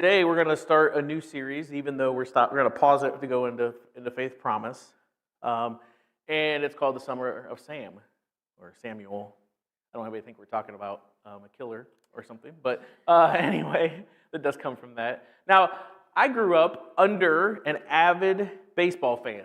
Today we're going to start a new series, even though we're going to pause it to go into Faith Promise, and it's called the Summer of Sam or Samuel. I don't know anybody think we're talking about a killer or something, but anyway, it does come from that. Now, I grew up under an avid baseball fan.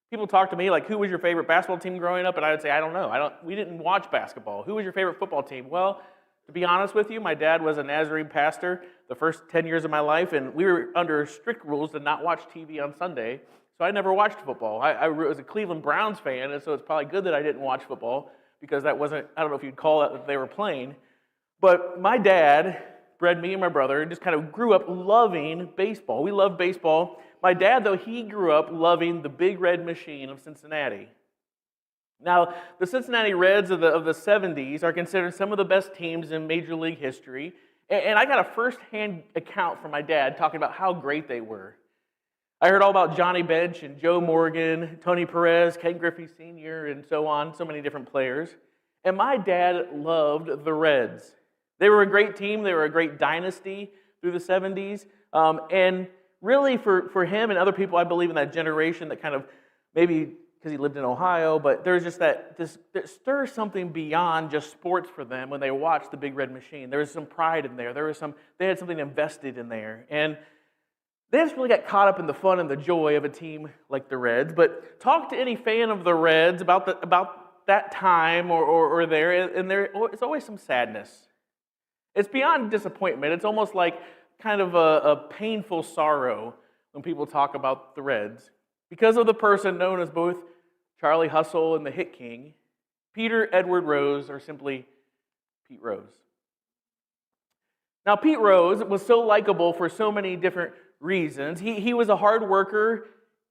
People talk to me like, "Who was your favorite basketball team growing up?" And I would say, "I don't know. We didn't watch basketball." "Who was your favorite football team?" Well, to be honest with you, my dad was a Nazarene pastor the first 10 years of my life, and we were under strict rules to not watch TV on Sunday, so I never watched football. I was a Cleveland Browns fan, and so it's probably good that I didn't watch football, because that wasn't, I don't know if you'd call it that they were playing. But my dad bred me and my brother and just kind of grew up loving baseball. We loved baseball. My dad, though, he grew up loving the Big Red Machine of Cincinnati. Now, the Cincinnati Reds of the 70s are considered some of the best teams in Major League history, and I got a first-hand account from my dad talking about how great they were. I heard all about Johnny Bench and Joe Morgan, Tony Perez, Ken Griffey Sr., and so on, so many different players. And my dad loved the Reds. They were a great team. They were a great dynasty through the 70s. And really for him and other people, I believe, in that generation that kind of maybe because he lived in Ohio, but there's just that stirs something beyond just sports for them when they watch the Big Red Machine. There was some pride in there. They had something invested in there. And they just really got caught up in the fun and the joy of a team like the Reds. But talk to any fan of the Reds about that time or there, and it's always some sadness. It's beyond disappointment. It's almost like kind of a painful sorrow when people talk about the Reds, because of the person known as both Charlie Hustle and the Hit King, Peter Edward Rose, or simply Pete Rose. Now, Pete Rose was so likable for so many different reasons. He was a hard worker.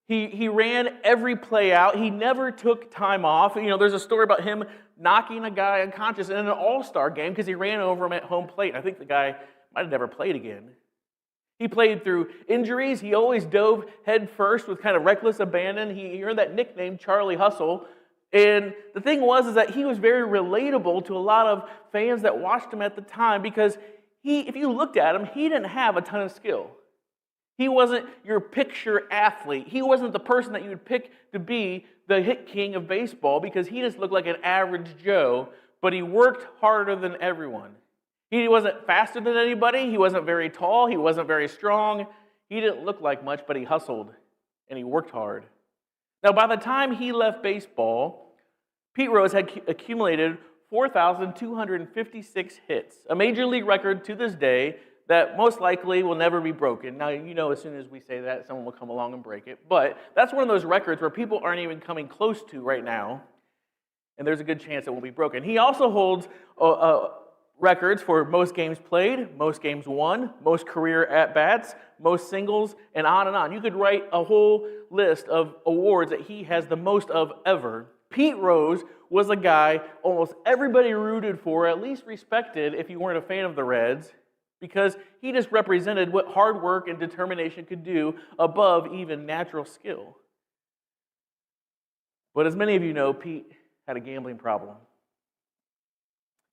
He ran every play out. He never took time off. You know, there's a story about him knocking a guy unconscious in an all-star game because he ran over him at home plate. I think the guy might have never played again. He played through injuries. He always dove head first with kind of reckless abandon. He earned that nickname, Charlie Hustle. And the thing was that he was very relatable to a lot of fans that watched him at the time, because if you looked at him, he didn't have a ton of skill. He wasn't your picture athlete. He wasn't the person that you would pick to be the Hit King of baseball, because he just looked like an average Joe, but he worked harder than everyone. He wasn't faster than anybody. He wasn't very tall. He wasn't very strong. He didn't look like much, but he hustled and he worked hard. Now, by the time he left baseball, Pete Rose had accumulated 4,256 hits, a major league record to this day that most likely will never be broken. Now, you know, as soon as we say that, someone will come along and break it. But that's one of those records where people aren't even coming close to right now, and there's a good chance it won't be broken. He also holds records for most games played, most games won, most career at-bats, most singles, and on and on. You could write a whole list of awards that he has the most of ever. Pete Rose was a guy almost everybody rooted for, at least respected if you weren't a fan of the Reds, because he just represented what hard work and determination could do above even natural skill. But as many of you know, Pete had a gambling problem.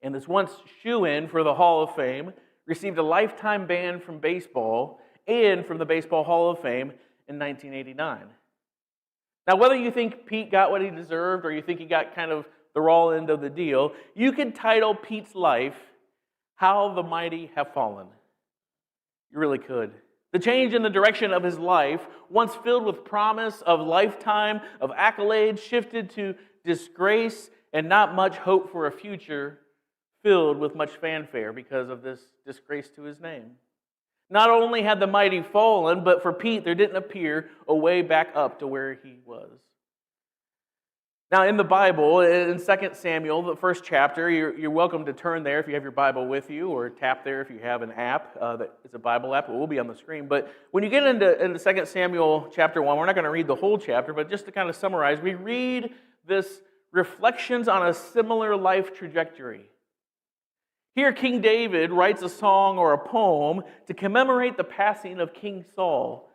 And this once shoo-in for the Hall of Fame received a lifetime ban from baseball and from the Baseball Hall of Fame in 1989. Now, whether you think Pete got what he deserved or you think he got kind of the raw end of the deal, you could title Pete's life, "How the Mighty Have Fallen." You really could. The change in the direction of his life, once filled with promise of lifetime, of accolades, shifted to disgrace and not much hope for a future, filled with much fanfare because of this disgrace to his name. Not only had the mighty fallen, but for Pete, there didn't appear a way back up to where he was. Now, in the Bible, in 2 Samuel, the first chapter, you're welcome to turn there if you have your Bible with you, or tap there if you have an app. It's a Bible app. It will be on the screen. But when you get into 2 Samuel chapter 1, we're not going to read the whole chapter, but just to kind of summarize, we read this reflections on a similar life trajectory. Here, King David writes a song or a poem to commemorate the passing of King Saul.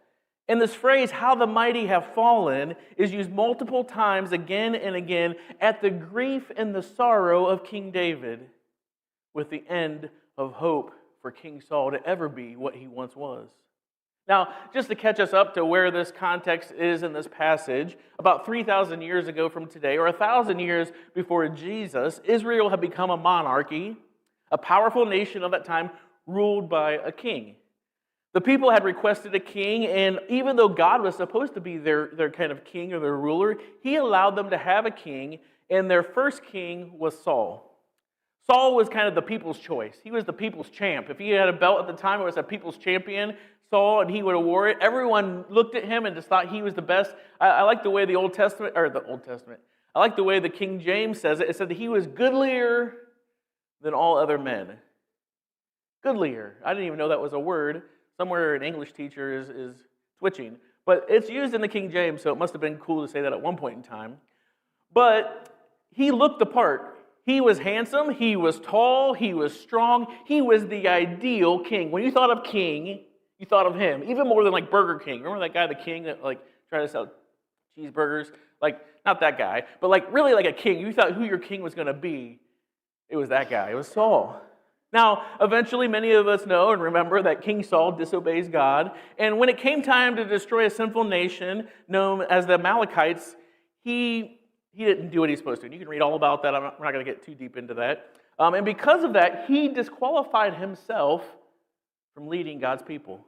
And this phrase, "how the mighty have fallen," is used multiple times again and again at the grief and the sorrow of King David, with the end of hope for King Saul to ever be what he once was. Now, just to catch us up to where this context is in this passage, about 3,000 years ago from today, or 1,000 years before Jesus, Israel had become a monarchy, a powerful nation of that time ruled by a king. The people had requested a king, and even though God was supposed to be their kind of king or their ruler, he allowed them to have a king, and their first king was Saul. Saul was kind of the people's choice. He was the people's champ. If he had a belt at the time, it was a people's champion, Saul, and he would have wore it. Everyone looked at him and just thought he was the best. I like the way I like the way the King James says it. It said that he was goodlier than all other men. Goodlier. I didn't even know that was a word. Somewhere an English teacher is twitching. But it's used in the King James, so it must have been cool to say that at one point in time. But he looked the part. He was handsome, he was tall, he was strong, he was the ideal king. When you thought of king, you thought of him, even more than like Burger King. Remember that guy, the king, that like tried to sell cheeseburgers? Like, not that guy, but like really like a king. You thought who your king was going to be. It was that guy. It was Saul. Now, eventually many of us know and remember that King Saul disobeys God. And when it came time to destroy a sinful nation known as the Amalekites, he didn't do what he's supposed to. And you can read all about that. We're not going to get too deep into that. And because of that, he disqualified himself from leading God's people.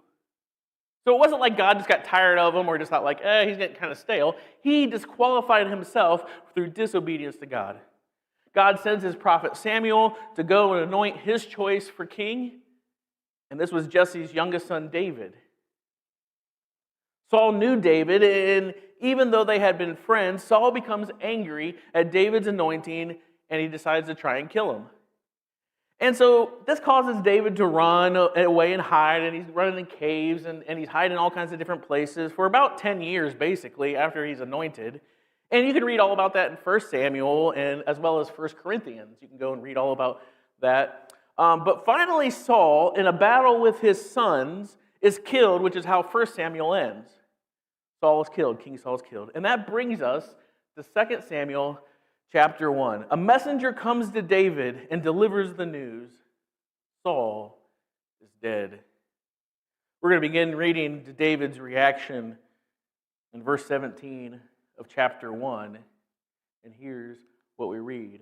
So it wasn't like God just got tired of him or just thought like, he's getting kind of stale. He disqualified himself through disobedience to God. God sends his prophet Samuel to go and anoint his choice for king. And this was Jesse's youngest son, David. Saul knew David, and even though they had been friends, Saul becomes angry at David's anointing, and he decides to try and kill him. And so this causes David to run away and hide, and he's running in caves, and he's hiding in all kinds of different places for about 10 years, basically, after he's anointed. And you can read all about that in 1 Samuel, and as well as 1 Corinthians. You can go and read all about that. But finally, Saul, in a battle with his sons, is killed, which is how 1 Samuel ends. Saul is killed, King Saul is killed. And that brings us to 2 Samuel chapter 1. A messenger comes to David and delivers the news. Saul is dead. We're going to begin reading David's reaction in verse 17 of chapter 1. And here's what we read.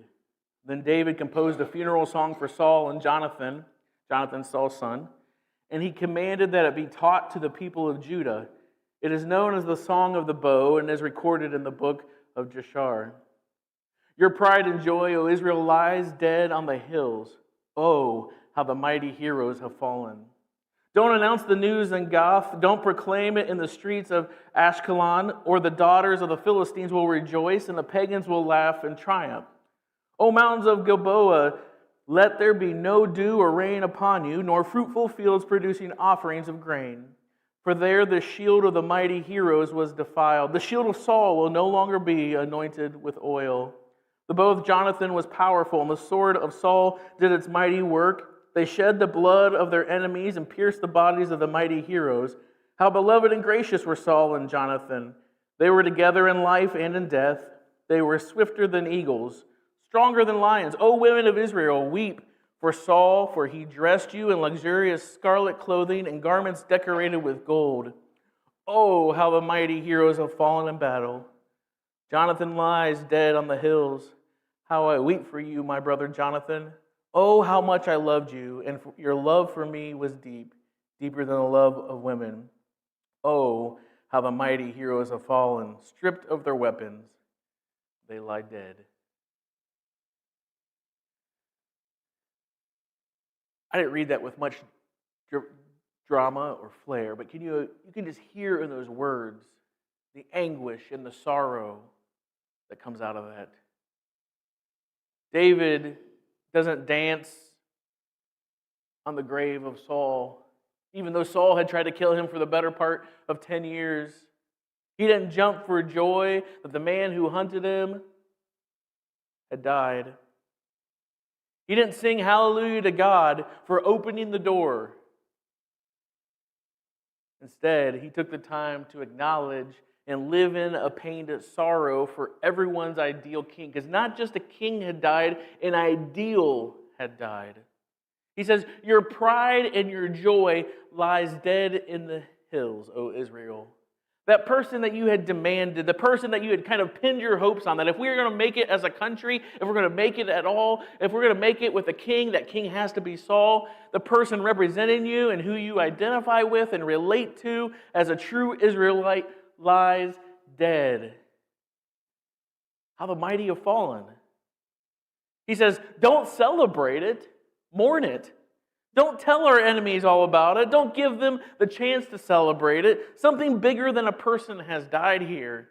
Then David composed a funeral song for Saul and Jonathan, Saul's son, and he commanded that it be taught to the people of Judah. It is known as the Song of the Bow and is recorded in the book of Jashar. Your pride and joy, O Israel, lies dead on the hills. Oh, how the mighty heroes have fallen. Don't announce the news in Gath. Don't proclaim it in the streets of Ashkelon, or the daughters of the Philistines will rejoice and the pagans will laugh and triumph. O mountains of Gilboa, let there be no dew or rain upon you, nor fruitful fields producing offerings of grain. For there the shield of the mighty heroes was defiled. The shield of Saul will no longer be anointed with oil. The bow of Jonathan was powerful, and the sword of Saul did its mighty work. They shed the blood of their enemies and pierced the bodies of the mighty heroes. How beloved and gracious were Saul and Jonathan. They were together in life and in death. They were swifter than eagles, stronger than lions. O women of Israel, weep for Saul, for he dressed you in luxurious scarlet clothing and garments decorated with gold. Oh, how the mighty heroes have fallen in battle. Jonathan lies dead on the hills. How I weep for you, my brother Jonathan. Oh, how much I loved you, and your love for me was deep, deeper than the love of women. Oh, how the mighty heroes have fallen, stripped of their weapons. They lie dead. I didn't read that with much drama or flair, but you can just hear in those words the anguish and the sorrow that comes out of that. David doesn't dance on the grave of Saul, even though Saul had tried to kill him for the better part of 10 years. He didn't jump for joy that the man who hunted him had died. He didn't sing hallelujah to God for opening the door. Instead, he took the time to acknowledge and live in a pained sorrow for everyone's ideal king. Because not just a king had died, an ideal had died. He says, your pride and your joy lies dead in the hills, O Israel. That person that you had demanded, the person that you had kind of pinned your hopes on, that if we're going to make it as a country, if we're going to make it at all, if we're going to make it with a king, that king has to be Saul, the person representing you and who you identify with and relate to as a true Israelite lies dead. How the mighty have fallen. He says, don't celebrate it, mourn it. Don't tell our enemies all about it. Don't give them the chance to celebrate it. Something bigger than a person has died here.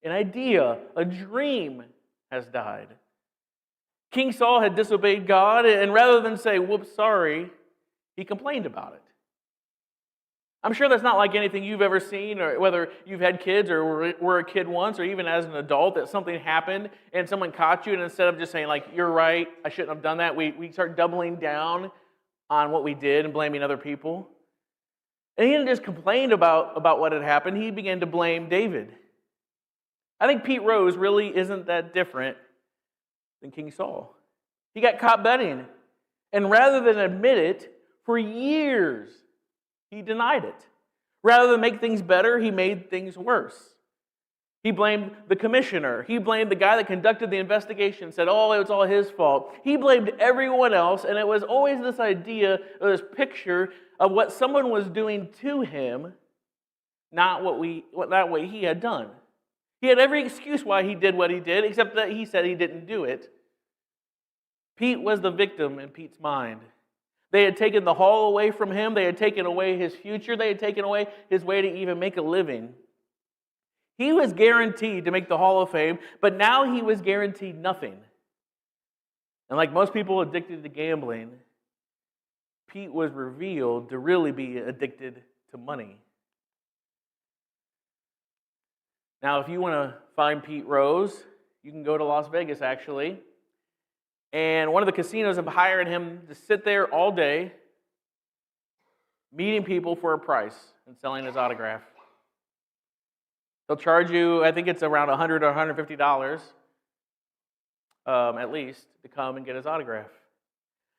An idea, a dream has died. King Saul had disobeyed God, and rather than say, whoops, sorry, he complained about it. I'm sure that's not like anything you've ever seen, or whether you've had kids or were a kid once, or even as an adult, that something happened and someone caught you, and instead of just saying, like, you're right, I shouldn't have done that, we start doubling down on what we did and blaming other people. And he didn't just complain about what had happened. He began to blame David. I think Pete Rose really isn't that different than King Saul. He got caught betting. And rather than admit it, for years, he denied it. Rather than make things better, he made things worse. He blamed the commissioner. He blamed the guy that conducted the investigation and said, oh, it was all his fault. He blamed everyone else, and it was always this idea, or this picture of what someone was doing to him, not what he had done. He had every excuse why he did what he did, except that he said he didn't do it. Pete was the victim in Pete's mind. They had taken the haul away from him. They had taken away his future. They had taken away his way to even make a living. He was guaranteed to make the Hall of Fame, but now he was guaranteed nothing. And like most people addicted to gambling, Pete was revealed to really be addicted to money. Now, if you want to find Pete Rose, you can go to Las Vegas, actually. And one of the casinos have hired him to sit there all day, meeting people for a price and selling his autograph. They'll charge you, I think it's around $100 or $150 at least, to come and get his autograph.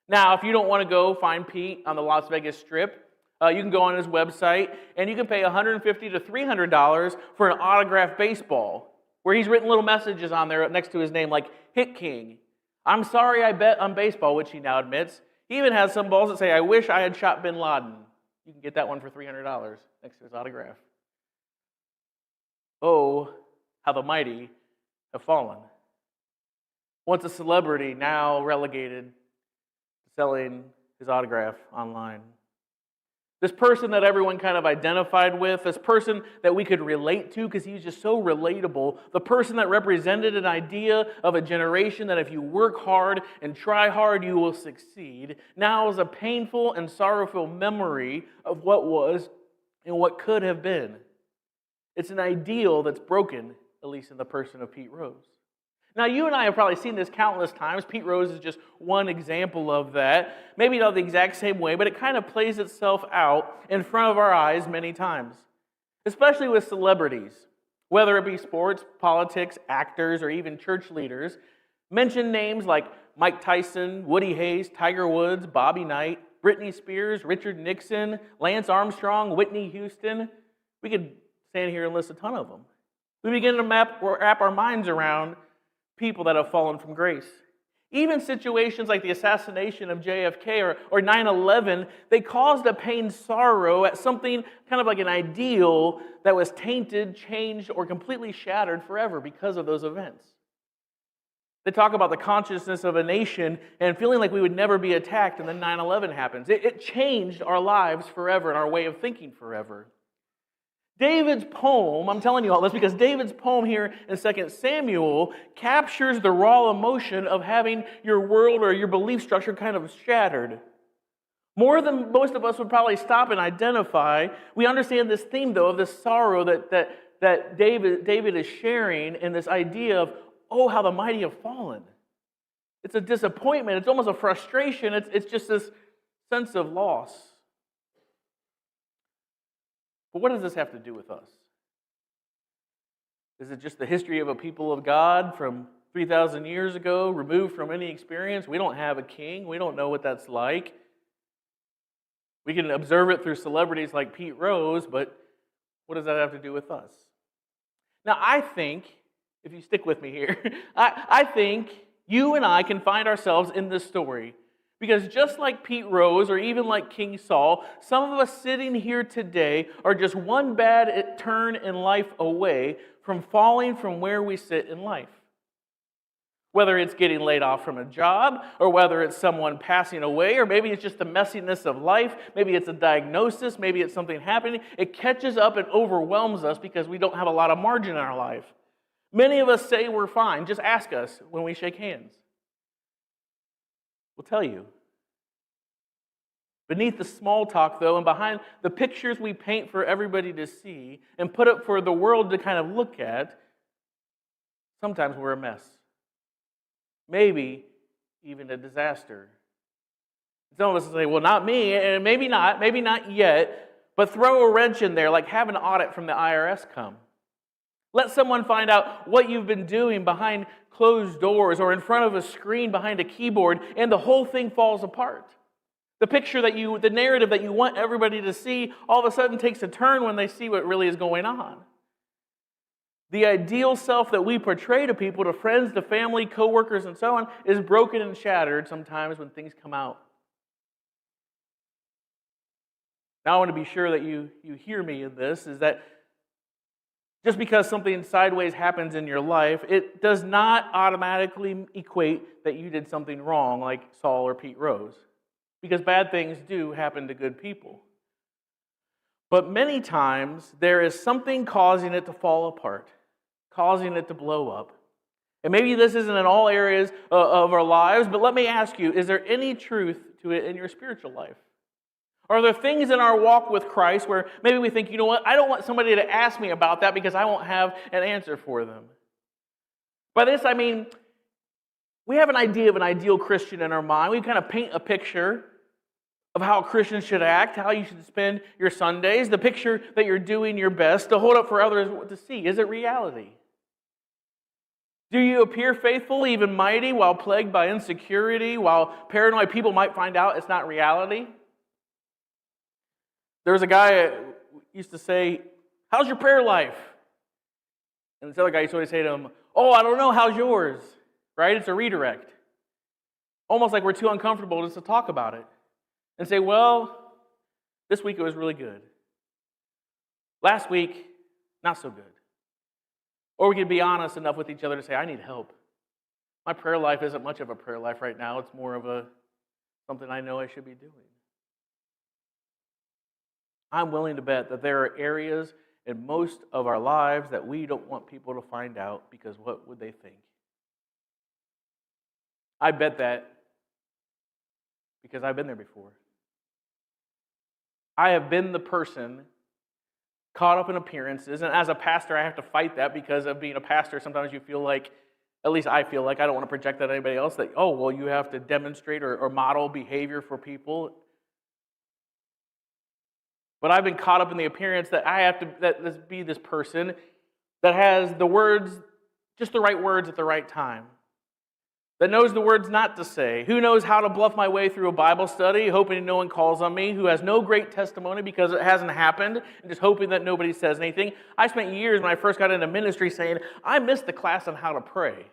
Now, if you don't want to go find Pete on the Las Vegas Strip, you can go on his website, and you can pay $150 to $300 for an autographed baseball, where he's written little messages on there next to his name, like, Hit King. I'm sorry I bet on baseball, which he now admits. He even has some balls that say, I wish I had shot bin Laden. You can get that one for $300 next to his autograph. Oh, how the mighty have fallen. Once a celebrity, now relegated to selling his autograph online. This person that everyone kind of identified with, this person that we could relate to because he was just so relatable, the person that represented an idea of a generation that if you work hard and try hard, you will succeed, now is a painful and sorrowful memory of what was and what could have been. It's an ideal that's broken, at least in the person of Pete Rose. Now, you and I have probably seen this countless times. Pete Rose is just one example of that. Maybe not the exact same way, but it kind of plays itself out in front of our eyes many times, especially with celebrities, whether it be sports, politics, actors, or even church leaders. Mention names like Mike Tyson, Woody Hayes, Tiger Woods, Bobby Knight, Britney Spears, Richard Nixon, Lance Armstrong, Whitney Houston. We could stand here and list a ton of them. We begin to wrap our minds around people that have fallen from grace. Even situations like the assassination of JFK or 9/11, they caused a pained sorrow at something kind of like an ideal that was tainted, changed, or completely shattered forever because of those events. They talk about the consciousness of a nation and feeling like we would never be attacked, and then 9/11 happens. It changed our lives forever and our way of thinking forever. David's poem, I'm telling you all this because David's poem here in 2 Samuel captures the raw emotion of having your world or your belief structure kind of shattered. More than most of us would probably stop and identify, we understand this theme, though, of this sorrow that David is sharing in this idea of, oh, how the mighty have fallen. It's a disappointment. It's almost a frustration. It's just this sense of loss. But what does this have to do with us? Is it just the history of a people of God from 3,000 years ago, removed from any experience? We don't have a king. We don't know what that's like. We can observe it through celebrities like Pete Rose, but what does that have to do with us? Now, I think, if you stick with me here, I think you and I can find ourselves in this story. Because just like Pete Rose or even like King Saul, some of us sitting here today are just one bad turn in life away from falling from where we sit in life. Whether it's getting laid off from a job, or whether it's someone passing away, or maybe it's just the messiness of life, maybe it's a diagnosis, maybe it's something happening, it catches up and overwhelms us because we don't have a lot of margin in our life. Many of us say we're fine. Just ask us when we shake hands. We'll tell you. Beneath the small talk, though, and behind the pictures we paint for everybody to see and put up for the world to kind of look at, sometimes we're a mess. Maybe even a disaster. Some of us say, well, not me, and maybe not yet, but throw a wrench in there, like have an audit from the IRS come. Let someone find out what you've been doing behind closed doors or in front of a screen behind a keyboard, and the whole thing falls apart. The narrative that you want everybody to see, all of a sudden takes a turn when they see what really is going on. The ideal self that we portray to people, to friends, to family, coworkers, and so on, is broken and shattered sometimes when things come out. Now I want to be sure that you hear me in this, is that just because something sideways happens in your life, it does not automatically equate that you did something wrong like Saul or Pete Rose. Because bad things do happen to good people. But many times, there is something causing it to fall apart, causing it to blow up. And maybe this isn't in all areas of our lives, but let me ask you, is there any truth to it in your spiritual life? Are there things in our walk with Christ where maybe we think, you know what, I don't want somebody to ask me about that because I won't have an answer for them? By this, I mean, we have an idea of an ideal Christian in our mind. We kind of paint a picture of how Christians should act, how you should spend your Sundays, the picture that you're doing your best to hold up for others to see. Is it reality? Do you appear faithful, even mighty, while plagued by insecurity, while paranoid people might find out it's not reality? There was a guy who used to say, how's your prayer life? And this other guy used to always say to him, oh, I don't know, how's yours? Right? It's a redirect. Almost like we're too uncomfortable just to talk about it. And say, well, this week it was really good. Last week, not so good. Or we could be honest enough with each other to say, I need help. My prayer life isn't much of a prayer life right now. It's more of something I know I should be doing. I'm willing to bet that there are areas in most of our lives that we don't want people to find out because what would they think? I bet that because I've been there before. I have been the person caught up in appearances, and as a pastor, I have to fight that because of being a pastor. Sometimes you feel like, at least I feel like, I don't want to project that on anybody else, that, oh, well, you have to demonstrate or model behavior for people. But I've been caught up in the appearance that I have to be this person that has the words, just the right words at the right time. That knows the words not to say, who knows how to bluff my way through a Bible study, hoping no one calls on me, who has no great testimony because it hasn't happened, and just hoping that nobody says anything. I spent years when I first got into ministry saying, I missed the class on how to pray.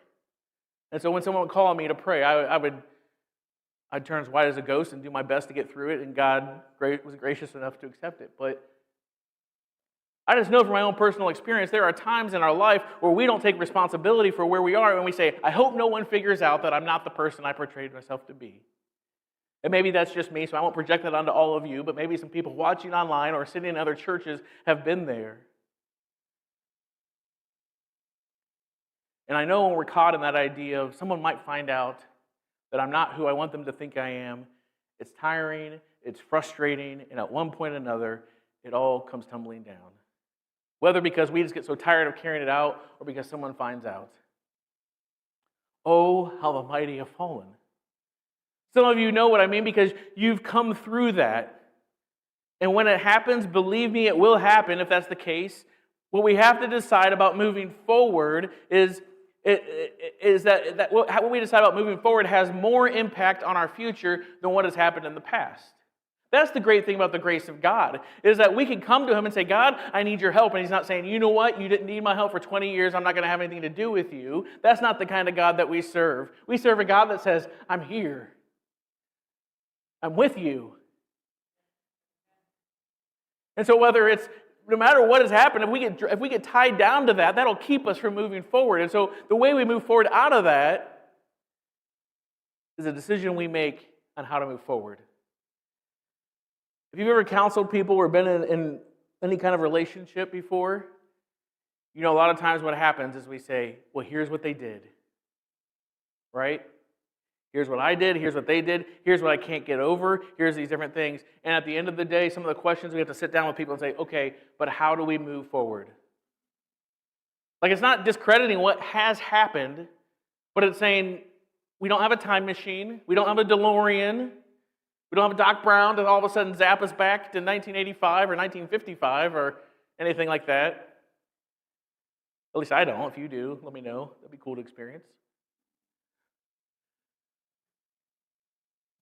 And so when someone would call on me to pray, I'd turn as white as a ghost and do my best to get through it, and God was gracious enough to accept it. But I just know from my own personal experience, there are times in our life where we don't take responsibility for where we are, and we say, I hope no one figures out that I'm not the person I portrayed myself to be. And maybe that's just me, so I won't project that onto all of you, but maybe some people watching online or sitting in other churches have been there. And I know when we're caught in that idea of someone might find out that I'm not who I want them to think I am, it's tiring, it's frustrating, and at one point or another, it all comes tumbling down. Whether because we just get so tired of carrying it out or because someone finds out. Oh, how the mighty have fallen. Some of you know what I mean because you've come through that. And when it happens, believe me, it will happen if that's the case. What we have to decide about moving forward is that what we decide about moving forward has more impact on our future than what has happened in the past. That's the great thing about the grace of God, is that we can come to him and say, God, I need your help. And he's not saying, you know what, you didn't need my help for 20 years, I'm not going to have anything to do with you. That's not the kind of God that we serve. We serve a God that says, I'm here. I'm with you. And so no matter what has happened, if we get tied down to that, that'll keep us from moving forward. And so the way we move forward out of that is a decision we make on how to move forward. If you've ever counseled people or been in any kind of relationship before, you know a lot of times what happens is we say, well, here's what they did. Right? Here's what I did, here's what they did, here's what I can't get over, here's these different things. And at the end of the day, some of the questions we have to sit down with people and say, okay, but how do we move forward? Like, it's not discrediting what has happened, but it's saying we don't have a time machine, we don't have a DeLorean, we don't have a Doc Brown to all of a sudden zap us back to 1985 or 1955 or anything like that. At least I don't. If you do, let me know. That'd be cool to experience.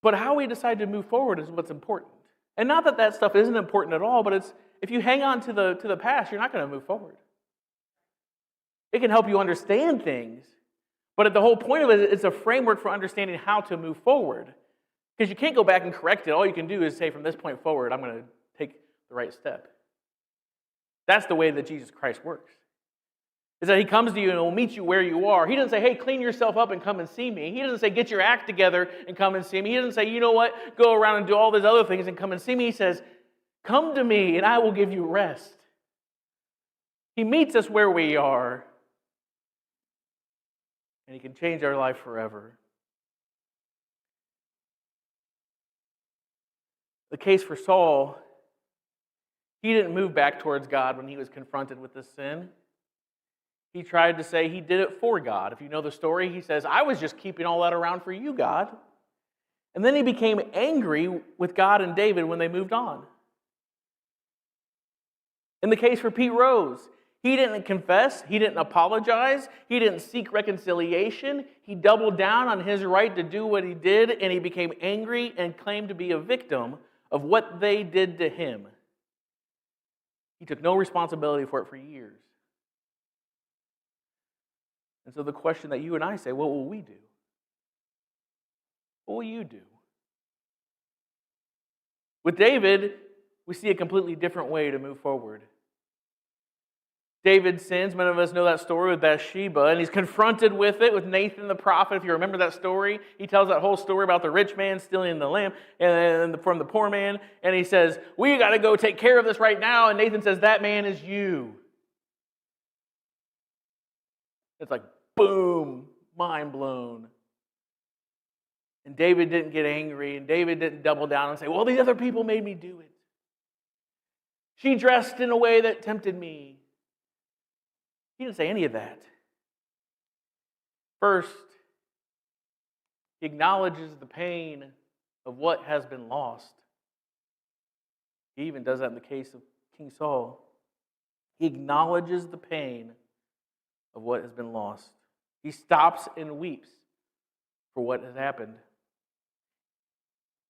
But how we decide to move forward is what's important. And not that that stuff isn't important at all, but if you hang on to the past, you're not going to move forward. It can help you understand things, but the whole point of it is a framework for understanding how to move forward. Because you can't go back and correct it. All you can do is say, from this point forward, I'm going to take the right step. That's the way that Jesus Christ works. Is that he comes to you and will meet you where you are. He doesn't say, hey, clean yourself up and come and see me. He doesn't say, get your act together and come and see me. He doesn't say, you know what, go around and do all these other things and come and see me. He says, come to me and I will give you rest. He meets us where we are. And he can change our life forever. The case for Saul, he didn't move back towards God when he was confronted with this sin. He tried to say he did it for God. If you know the story, he says, I was just keeping all that around for you, God. And then he became angry with God and David when they moved on. In the case for Pete Rose, he didn't confess, he didn't apologize, he didn't seek reconciliation. He doubled down on his right to do what he did, and he became angry and claimed to be a victim of what they did to him. He took no responsibility for it for years. And so the question that you and I say, what will we do? What will you do? With David, we see a completely different way to move forward. David sins. Many of us know that story with Bathsheba, and he's confronted with it with Nathan the prophet. If you remember that story, he tells that whole story about the rich man stealing the lamb from the poor man, and he says, we got to go take care of this right now, and Nathan says, that man is you. It's like, boom, mind blown. And David didn't get angry, and David didn't double down and say, well, these other people made me do it. She dressed in a way that tempted me. He didn't say any of that. First, he acknowledges the pain of what has been lost. He even does that in the case of King Saul. He acknowledges the pain of what has been lost. He stops and weeps for what has happened.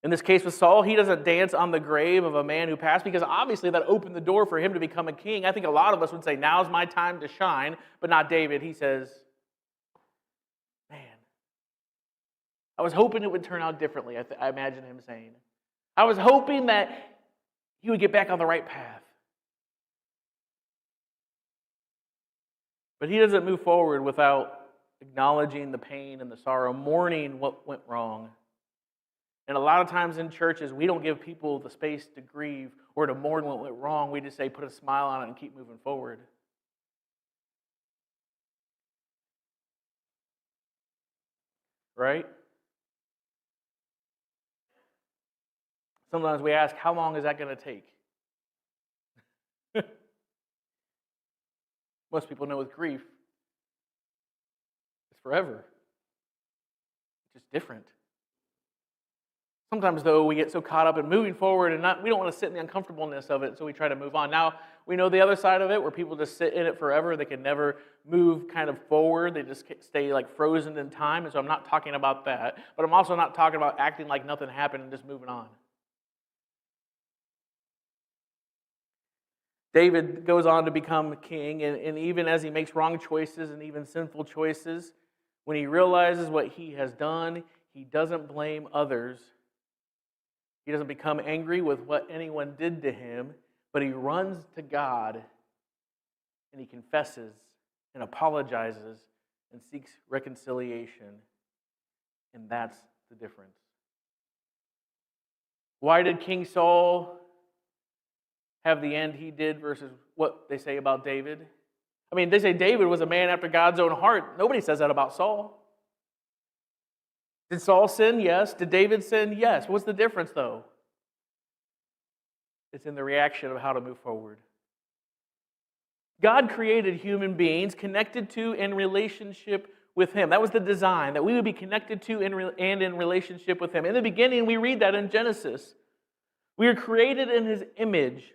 In this case with Saul, he doesn't dance on the grave of a man who passed, because obviously that opened the door for him to become a king. I think a lot of us would say, now's my time to shine, but not David. He says, man, I was hoping it would turn out differently, I imagine him saying. I was hoping that he would get back on the right path. But he doesn't move forward without acknowledging the pain and the sorrow, mourning what went wrong. And a lot of times in churches, we don't give people the space to grieve or to mourn what went wrong. We just say, put a smile on it and keep moving forward. Right? Sometimes we ask, how long is that going to take? Most people know with grief, it's forever. It's just different. Sometimes, though, we get so caught up in moving forward and we don't want to sit in the uncomfortableness of it, so we try to move on. Now, we know the other side of it, where people just sit in it forever. They can never move kind of forward. They just stay like frozen in time, and so I'm not talking about that. But I'm also not talking about acting like nothing happened and just moving on. David goes on to become king, and even as he makes wrong choices and even sinful choices, when he realizes what he has done, he doesn't blame others. He doesn't become angry with what anyone did to him, but he runs to God and he confesses and apologizes and seeks reconciliation. And that's the difference. Why did King Saul have the end he did versus what they say about David? I mean, they say David was a man after God's own heart. Nobody says that about Saul. Did Saul sin? Yes. Did David sin? Yes. What's the difference, though? It's in the reaction of how to move forward. God created human beings connected to and in relationship with Him. That was the design, that we would be connected to and in relationship with Him. In the beginning, we read that in Genesis. We were created in His image.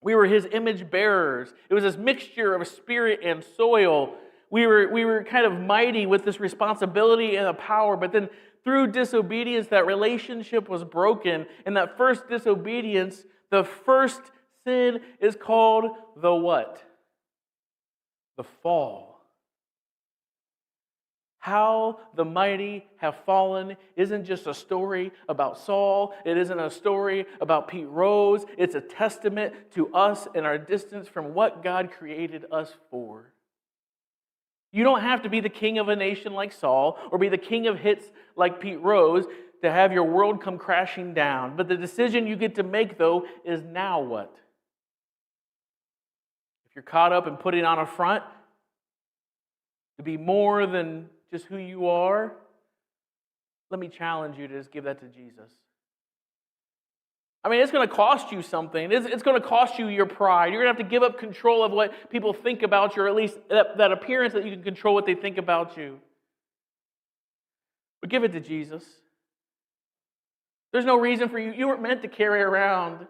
We were His image bearers. It was this mixture of spirit and soil. We were kind of mighty with this responsibility and a power, but then through disobedience, that relationship was broken. And that first disobedience, the first sin is called the what? The fall. How the mighty have fallen isn't just a story about Saul. It isn't a story about Pete Rose. It's a testament to us and our distance from what God created us for. You don't have to be the king of a nation like Saul or be the king of hits like Pete Rose to have your world come crashing down. But the decision you get to make, though, is now what? If you're caught up in putting on a front to be more than just who you are, let me challenge you to just give that to Jesus. I mean, it's going to cost you something. It's going to cost you your pride. You're going to have to give up control of what people think about you, or at least that appearance that you can control what they think about you. But give it to Jesus. There's no reason for you. You weren't meant to carry around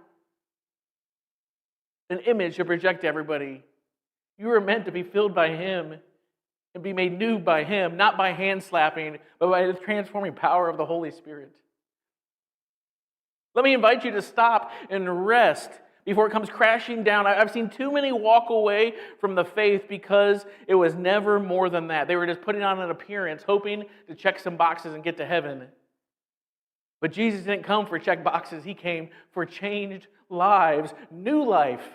an image to project to everybody. You were meant to be filled by Him and be made new by Him, not by hand slapping, but by the transforming power of the Holy Spirit. Let me invite you to stop and rest before it comes crashing down. I've seen too many walk away from the faith because it was never more than that. They were just putting on an appearance, hoping to check some boxes and get to heaven. But Jesus didn't come for check boxes. He came for changed lives, new life.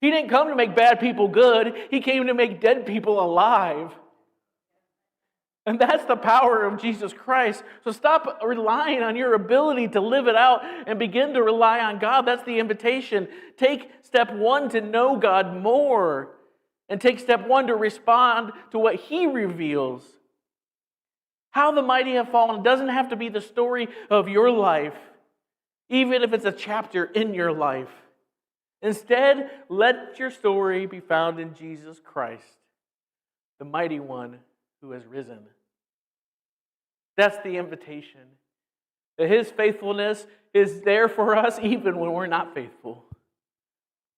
He didn't come to make bad people good. He came to make dead people alive. And that's the power of Jesus Christ. So stop relying on your ability to live it out and begin to rely on God. That's the invitation. Take step one to know God more. And take step one to respond to what He reveals. How the mighty have fallen doesn't have to be the story of your life, even if it's a chapter in your life. Instead, let your story be found in Jesus Christ, the mighty one who has risen. That's the invitation. That His faithfulness is there for us even when we're not faithful.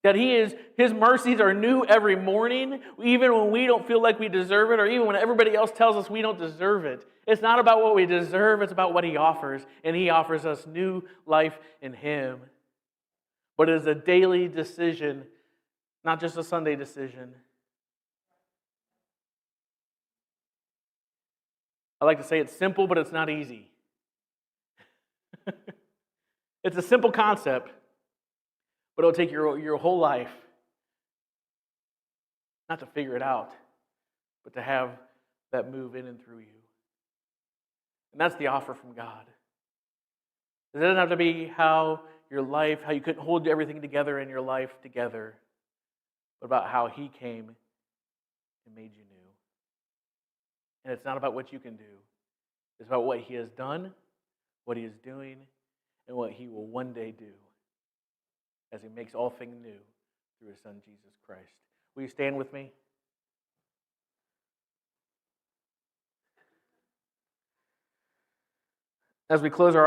That His mercies are new every morning, even when we don't feel like we deserve it, or even when everybody else tells us we don't deserve it. It's not about what we deserve, it's about what He offers. And He offers us new life in Him. But it is a daily decision, not just a Sunday decision. I like to say it's simple, but it's not easy. It's a simple concept, but it'll take your whole life not to figure it out, but to have that move in and through you. And that's the offer from God. It doesn't have to be how you couldn't hold everything together in your life together, but about how He came and made you new. And it's not about what you can do. It's about what He has done, what He is doing, and what He will one day do as He makes all things new through His Son, Jesus Christ. Will you stand with me? As we close our eyes,